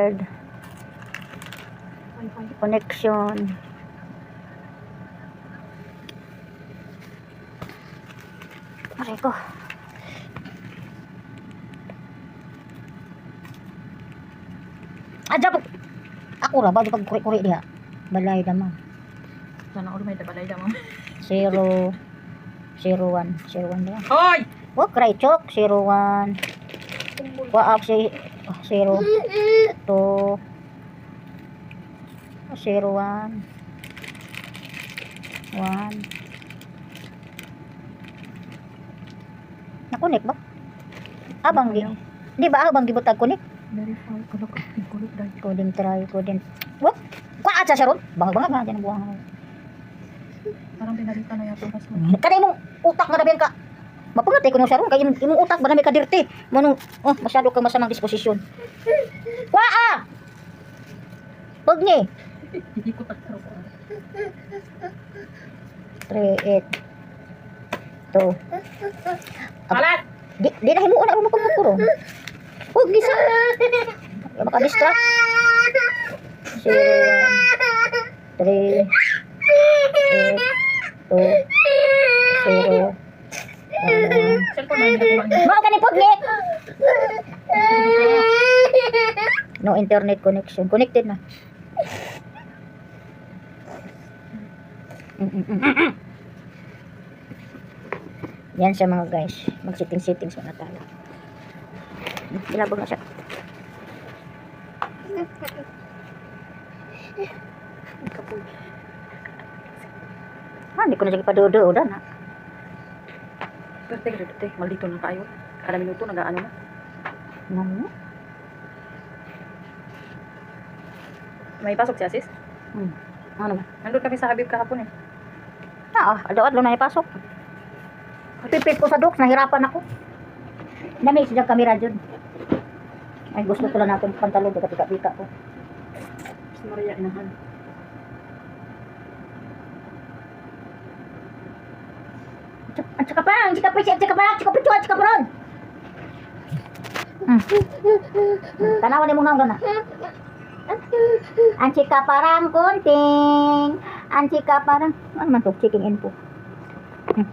card. Connection. Aray ko. Adya po. Ako ra ba di pag kuri-kuri diha. Balay damang. Sana ulo may tabalay damang. 0 01 01 diha. Hoy! Oh, cry chok 01. Wa up si 0 2 01 1. Nakunik ba? Abang di. Di ba abang gibutag kunik? Verify ko ko kulot dai. Coding try, coding. What? Kuha aja siya ron? Bangag-bangag nga dyan ang buwang. Parang pinalitan na yato password. Kada imong utak nga dabihan ka. Mapangatay ko na siya ron. Kaya imong utak ba na may kadirti? Manong, oh, masyado kang masamang disposisyon. Waa! Pag ni. Hindi ko tatro ko. 3, 8, 2. Alat! Di na himuon na ron makumukuro. Huwag gisa. Kaya baka distract. 0, 3, 8, 2, 0. Cellphone na hindi ko Mga kanipod ni. No internet connection. Connected na. Yan siya mga guys. Mag-settings muna tayo. Ilabog na siya. Hindi ko na sige padodo. Uda na. Pwede, maldito na tayo. Kada minuto nag-aano na. Ano? May pasok si Asis? Ano ba? Nandun kami sa Habib kahapon eh. Adlaw-adlaw na ipasok. Pipit ko sa docs, nahirapan ako. Namig siya kamera dyan. Ay, gusto ko lang natin pantalon, pika-pika ko. Si Maria inahan. Ang tsaka pa ron. Tanawan ni mo nga na. Ang chika parang kunting. Ang chika parang, ano man to, checking info.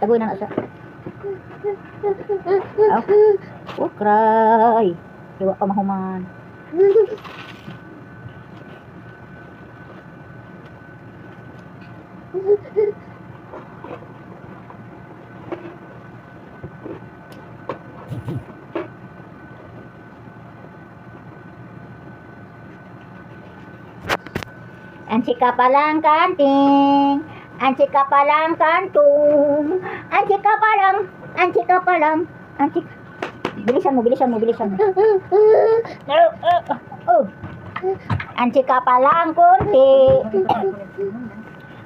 Tagoy na siya. Oh, cry. Iwa pa mahuman. Ang chika palang kanting, ang chika palang kantung, ang chika palang, bilisan mo. Oh. Ang chika palang kunti,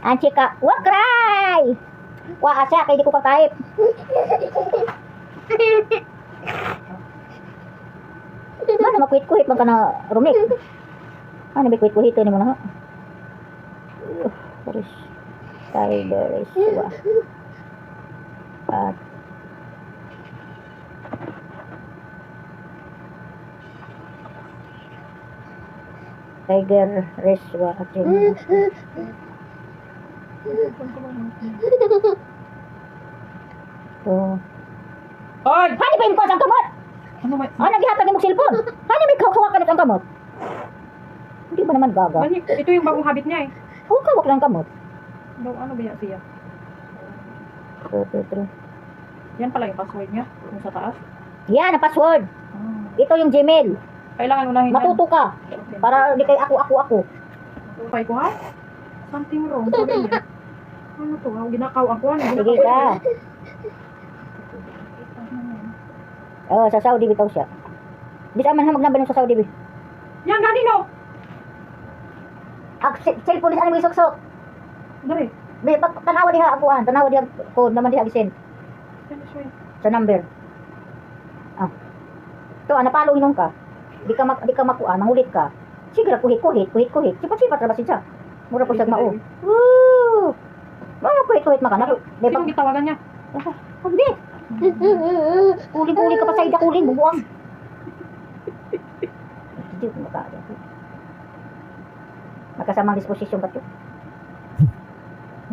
ang chika, wag cry! Wag asya, kaya di ko pa-type. Mana makuhit-kuhit man ka na rumik? Ano ba kuhit-kuhit ni mo na ha? Terus beres wah. Tiger Reswa atin. Oh. Hoy! Hani ba yung kwas ang kamot? Ano ba? Naghihatag yung cellphone. Hani may kawakan ang kamot? Hindi ba naman gaga? Ito yung bagong habit niya eh. Hawak lang kamot. Ano ba yan siya? 2, 3. Yan pala yung password niya. Yung sa taas. Yan ang password. Ito yung Gmail. Kailangan unahin yan. Matuto ka. Para di kay ako. Matupay ko ha? Something wrong. Sabi niya. Ano to ha? Ginakaw ako. Sige ka. Oh, sa Saudi bitaw siya. Bisa man ha magnambay sa Saudi bi. Yan, ganino! Cellphone ni ano moisuksok. Dari. Be tanawa diha akuan, tanawa diha code naman diha gisend sa number. To napalo inong ka. Di ka makuan, mangulit ka. Sige ra kuhit. Sipat ra ba siya? Mura po siya mao. Woo! Mga kuhit makana. Sino gitawagan niya? Hindi. Kuling ka pa sa ida kuling bubuang. Hindi ko makaya. Magkasamang disposisyon ba ito?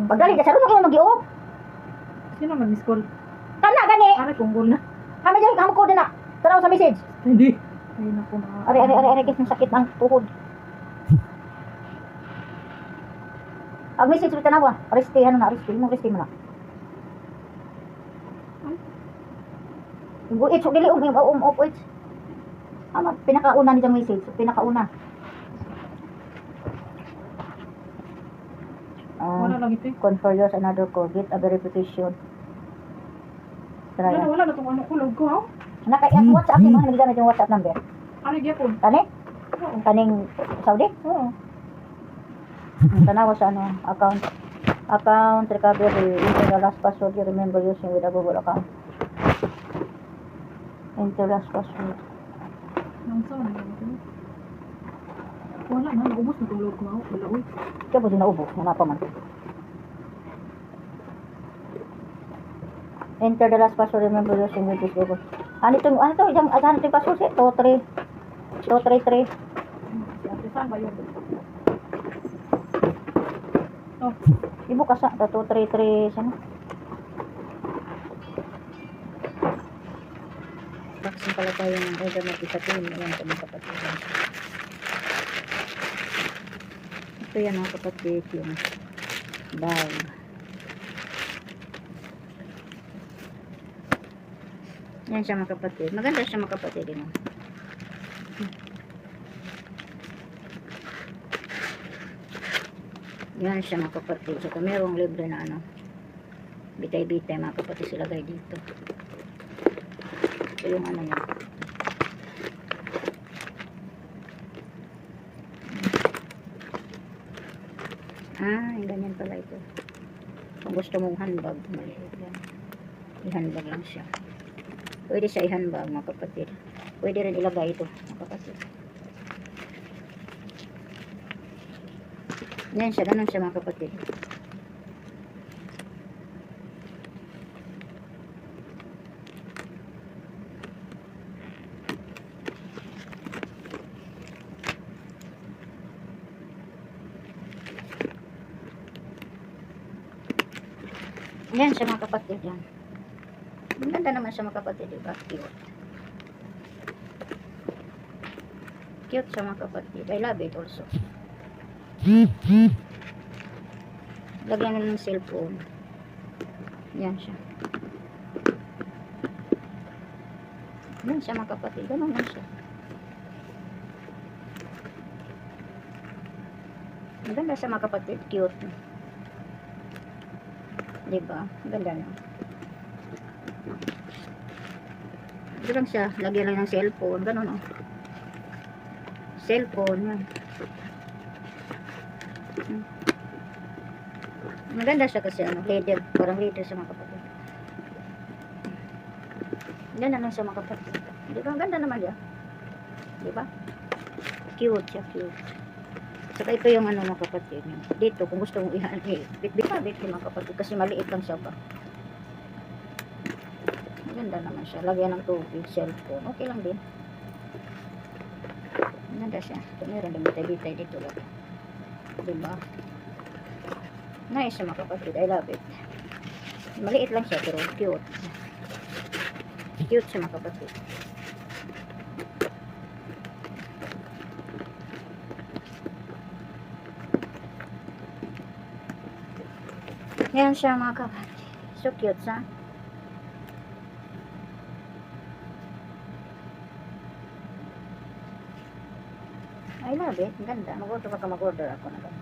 Pagdali ka sa room, mag mag-iop. Sino man miss call? Kana, gani. Aray, tunggol na. Kami dyan, kamo ko na. Taraw sa message. Hindi. Ay, naku na. Ari, kis sakit ng tuhod. Ang message mo tanawa, aresti, ano na, aresti mo na. It's dili it's. Ama pinakauna ni jang message, pinakauna. Wala lang ito eh. Confer yours another call, get a verification. Try. Wala na itong ano ko, log ko ha? WhatsApp mo, nagamit yung WhatsApp number. Ano gyapon? Kani? Oo. Kaning Saudi? Oo. Tanawa sa ano, account recovery, enter the last password you remember using with a Google account. Enter last password. Nang saan na ito? Wala na, naubos na itong log ko ha? Wala uy. Kaya po din naubos, nanapa man. Enter the last password remember using with this Google. Ano to yung password siya? 233. Ate, saan ba yun? Oh, Ibu ka sa 233 sana. Vaccine pala tayo ng order na pisatin. Ayan kami kapatid. Ito yan mga kapatid. Yung bag. Yan siya mga kapatid. Maganda siya mga kapatid. Yun. Yan siya mga kapatid. Saka merong libre na ano. Bitay-bitay mga kapatid silagay dito. Ito yung ano niya. Yung ganyan pala ito. Kung gusto mong handbag, maliit yan. I-handbag lang siya. Pwede sa i-handbag mga kapatid. Pwede rin ilagay ito mga kapatid. Yan siya, ganun siya mga kapatid. Yan siya mga kapatid yan. Maganda naman siya mga kapatid, diba? Cute. Cute siya mga kapatid. I love it also. Lagyan na ng cellphone. Yan siya. Yan siya mga kapatid. Ganun lang siya. Maganda siya mga kapatid. Cute. Diba? Ganda na. Ito lang siya. Lagyan lang ng cellphone. Ganun o. Cellphone. Yan. Maganda siya kasi ano, leather, parang leather sa mga kapatid. Ganda lang siya mga kapatid. Di ba? Ganda naman siya. Di ba? Cute siya, cute. Saka ito yung ano mga kapatid. Dito, kung gusto mong bit-bit mga kapatid kasi maliit lang siya ba. Maganda naman siya. Lagyan ng tubig, cellphone. Okay lang din. Maganda siya. Ito meron din bitay-bitay dito lang. Diba? Nice siya mga kapatid. I love it. Maliit lang siya pero cute. Cute siya mga kapatid. Yan siya mga kapatid. So cute sa. I love it. Ganda. Mag-order ka mag-order ako na lang.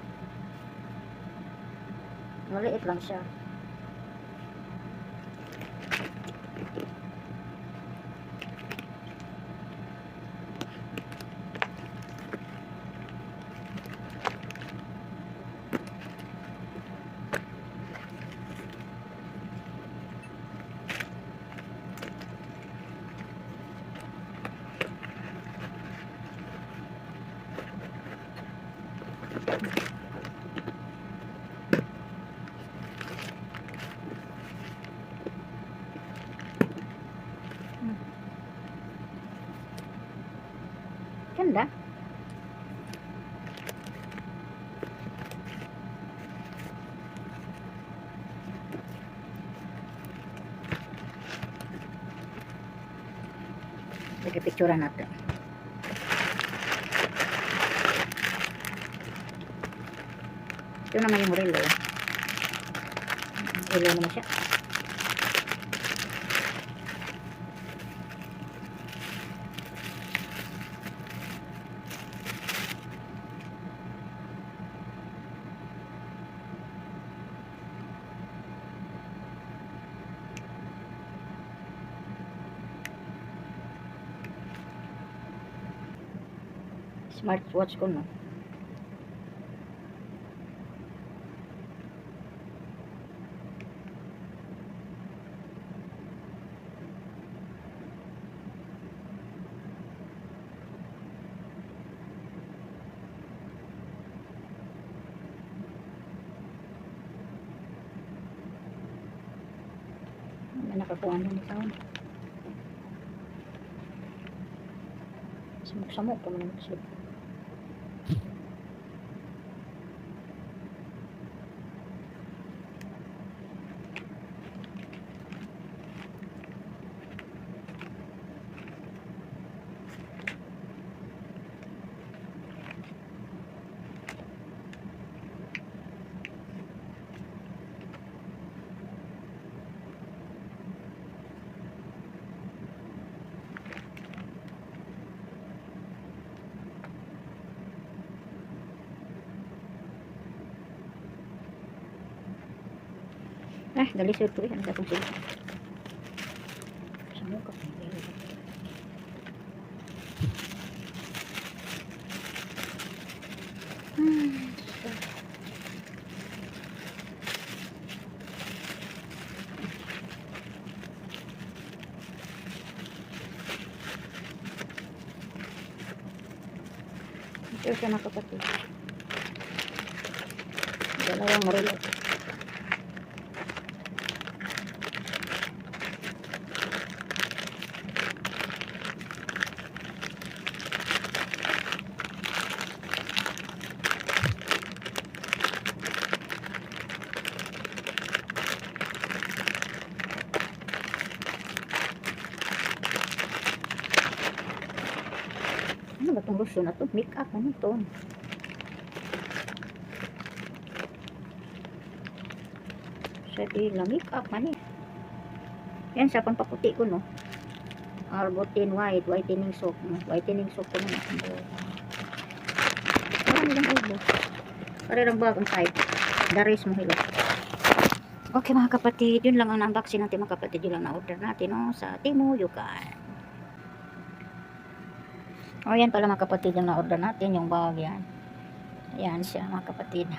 Maliit lang siya. Ganda. Sige, picturean natin. Ito naman yung relo. Relo naman siya. Smartwatch ko, no? Nakakuha na ni sound. Samok-samok ka man magsuot. Dali suot ko yan. Ang datong sila. Samok ka. Ito siya mga kapatid. Dalawang relo. Ano ba itong lotion na ito? Make up, ano ito? Sa tila, make up, ano eh. Yan, sa pampaputi ko, no? Arbutin white, whitening soap, no? Whitening soap ko naman. Parang nilang ubo. Parang bagong type. Daris mo hilo. Okay mga kapatid, yun lang ang unboxing natin mga kapatid. Yun lang na-order natin, no? Sa Temu Yukan. O yan pala mga kapatid yung na-order natin, yung bag yan. Ayan siya mga kapatid.